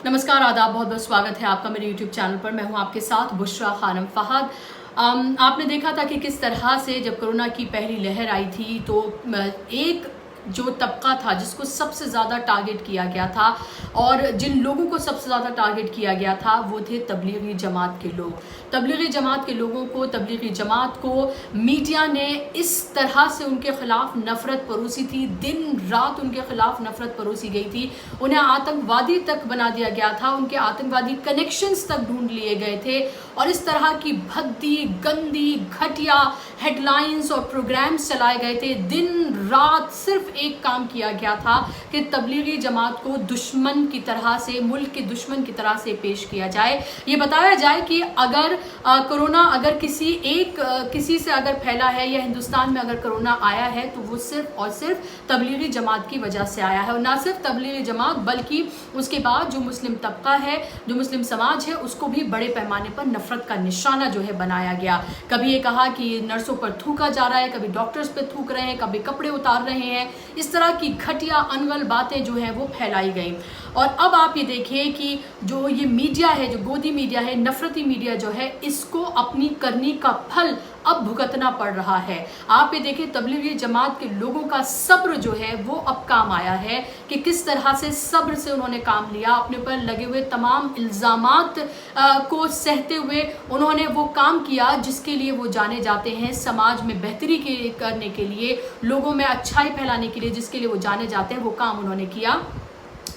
नमस्कार, आदाब, बहुत बहुत स्वागत है आपका मेरे YouTube चैनल पर। मैं हूं आपके साथ बुशरा खानम फहद। आपने देखा था कि किस तरह से जब कोरोना की पहली लहर आई थी तो एक जो तबका था जिसको सबसे ज़्यादा टारगेट किया गया था और जिन लोगों को सबसे ज़्यादा टारगेट किया गया था वो थे तबलीगी जमात के लोग। तबलीगी जमात के लोगों को, तबलीगी जमात को मीडिया ने इस तरह से उनके ख़िलाफ़ नफ़रत परोसी थी, दिन रात उनके ख़िलाफ़ नफ़रत परोसी गई थी। उन्हें आतंकवादी तक बना दिया गया था, उनके आतंकवादी कनेक्शंस तक ढूंढ लिए गए थे और इस तरह की भद्दी, गंदी, घटिया हेडलाइंस और प्रोग्राम्स चलाए गए थे। दिन रात सिर्फ एक काम किया गया था कि तबलीगी जमात को दुश्मन की तरह से, मुल्क के दुश्मन की तरह से पेश किया जाए। ये बताया जाए कि अगर कोरोना अगर किसी से अगर फैला है या हिंदुस्तान में अगर कोरोना आया है तो वो सिर्फ और सिर्फ तबलीगी जमात की वजह से आया है। और ना सिर्फ तबलीगी जमात बल्कि उसके बाद जो मुस्लिम तबका है, जो मुस्लिम समाज है, उसको भी बड़े पैमाने पर नफरत का निशाना जो है बनाया गया। कभी ये कहा कि नर्सों पर थूका जा रहा है, कभी डॉक्टर्स पे थूक रहे हैं, कभी कपड़े उतार रहे हैं। इस तरह की घटिया अनगल बातें जो हैं वो फैलाई गई। और अब आप ये देखिए कि जो ये मीडिया है, जो गोदी मीडिया है, नफरती मीडिया जो है, इसको अपनी करनी का फल अब भुगतना पड़ रहा है। आप ये देखिए तबलीगी जमात के लोगों का सब्र जो है वो अब काम आया है कि किस तरह से सब्र से उन्होंने काम लिया, अपने पर लगे हुए तमाम इल्ज़ामात को सहते हुए उन्होंने वो काम किया जिसके लिए वो जाने जाते हैं, समाज में बेहतरी करने के लिए, लोगों में अच्छाई फैलाने के लिए जिसके लिए वो जाने जाते हैं, वो काम उन्होंने किया।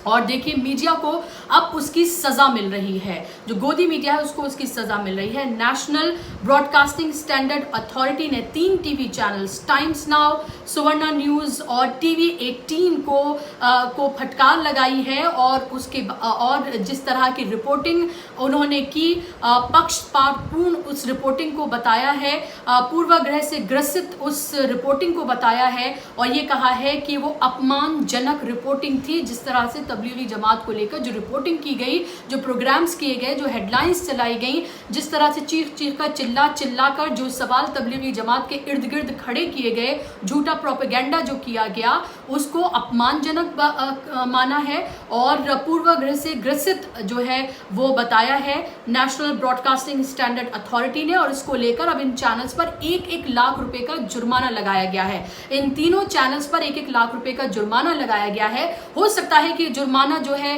और देखिए मीडिया को अब उसकी सज़ा मिल रही है, जो गोदी मीडिया है उसको उसकी सज़ा मिल रही है। नेशनल ब्रॉडकास्टिंग स्टैंडर्ड अथॉरिटी ने 3 टीवी चैनल्स टाइम्स नाउ, सुवर्णा न्यूज़ और टीवी 18 को फटकार लगाई है और जिस तरह की रिपोर्टिंग उन्होंने की, पक्षपातपूर्ण उस रिपोर्टिंग को बताया है, पूर्वाग्रह से ग्रसित उस रिपोर्टिंग को बताया है और ये कहा है कि वो अपमानजनक रिपोर्टिंग थी। जिस तरह से तबलीगी जमात को लेकर जो रिपोर्टिंग की गई, जो प्रोग्राम्स किए गए, जो हेडलाइंस चलाई गई, जिस तरह से चीख कर चिल्ला कर जो सवाल तबलीगी जमात के इर्द गिर्द खड़े किए गए, झूठा प्रोपेगेंडा जो किया गया, उसको अपमानजनक माना है और पूर्वाग्रह से ग्रसित जो है वो बताया है नेशनल ब्रॉडकास्टिंग स्टैंडर्ड अथॉरिटी ने। और इसको लेकर अब इन चैनल्स पर 1-1 लाख रुपए का जुर्माना लगाया गया है। इन तीनों चैनल्स पर 1-1 लाख रुपए का जुर्माना लगाया गया है। हो सकता है कि जुर्माना जो है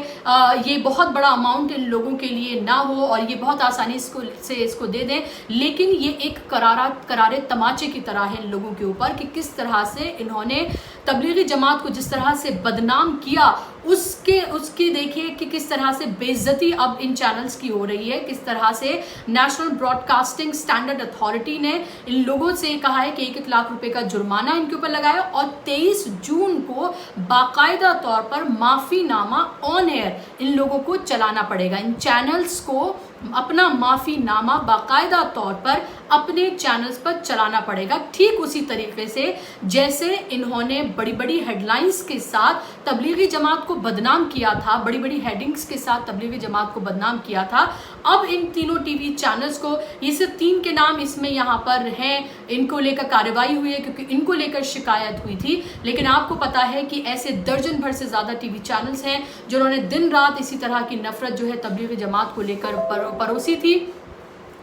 ये बहुत बड़ा अमाउंट इन लोगों के लिए ना हो और ये बहुत आसानी से इसको दे दें, लेकिन ये एक करारे तमाचे की तरह है इन लोगों के ऊपर कि किस तरह से इन्होंने तबलीगी जमात को जिस तरह से बदनाम किया, उसकी देखिए कि किस तरह से बेइज्जती अब इन चैनल्स की हो रही है, किस तरह से नेशनल ब्रॉडकास्टिंग स्टैंडर्ड अथॉरिटी ने इन लोगों से कहा है कि 1-1 लाख रुपए का जुर्माना इनके ऊपर लगाया और 23 जून को बाकायदा तौर पर माफीनामा ऑन एयर इन लोगों को चलाना पड़ेगा। इन चैनल्स को अपना माफीनामा बाकायदा तौर पर अपने चैनल्स पर चलाना पड़ेगा, ठीक उसी तरीके से जैसे इन्होंने बड़ी बड़ी हेडलाइंस के साथ तबलीगी जमात को बदनाम किया था, बड़ी बड़ी हेडिंग्स के साथ तबलीगी जमात को बदनाम किया था। अब इन तीनों टीवी चैनल्स को, ये सिर्फ 3 के नाम इसमें यहाँ पर हैं, इनको लेकर कार्रवाई हुई है क्योंकि इनको लेकर शिकायत हुई थी, लेकिन आपको पता है कि ऐसे दर्जन भर से ज़्यादा टीवी चैनल्स हैं जिन्होंने दिन रात इसी तरह की नफरत जो है तबलीगी जमात को लेकर परोसी थी।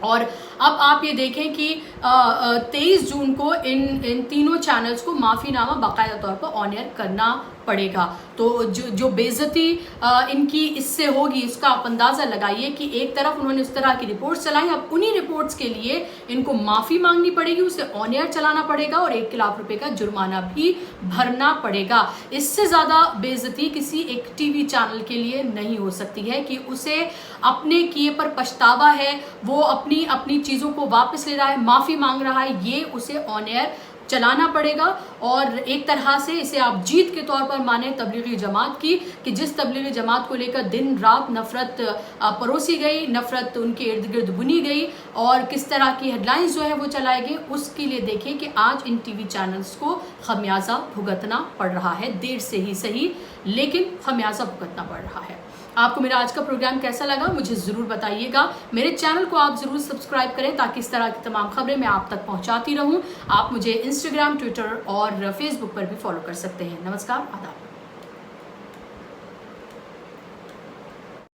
और अब आप ये देखें कि 23 जून को इन तीनों चैनल्स को माफीनामा बाकायदा तौर पर ऑन एयर करना पड़ेगा। तो जो बेइज्जती इनकी इससे होगी उसका आप अंदाज़ा लगाइए कि एक तरफ उन्होंने उस तरह की रिपोर्ट्स चलाई, अब उन्हीं रिपोर्ट्स के लिए इनको माफ़ी मांगनी पड़ेगी, उसे ऑन एयर चलाना पड़ेगा और 1 लाख रुपए का जुर्माना भी भरना पड़ेगा। इससे ज़्यादा बेइज्जती किसी एक टीवी चैनल के लिए नहीं हो सकती है कि उसे अपने किए पर पछतावा है, वो अपनी चीज़ों को वापस ले रहा है, माफ़ी मांग रहा है, ये उसे ऑन एयर चलाना पड़ेगा। और एक तरह से इसे आप जीत के तौर पर माने तबलीगी जमात की, कि जिस तबलीगी जमात को लेकर दिन रात नफरत परोसी गई, नफरत उनके इर्द गिर्द बुनी गई और किस तरह की हेडलाइंस जो है वो चलाई गई, उसके लिए देखिए कि आज इन टीवी चैनल्स को खमियाजा भुगतना पड़ रहा है। देर से ही सही, लेकिन खमियाजा भुगतना पड़ रहा है। आपको मेरा आज का प्रोग्राम कैसा लगा मुझे ज़रूर बताइएगा। मेरे चैनल को आप ज़रूर सब्सक्राइब करें ताकि इस तरह की तमाम खबरें मैं आप तक पहुंचाती रहूं। आप मुझे इंस्टाग्राम, ट्विटर और फेसबुक पर भी फॉलो कर सकते हैं। नमस्कार, आदाब।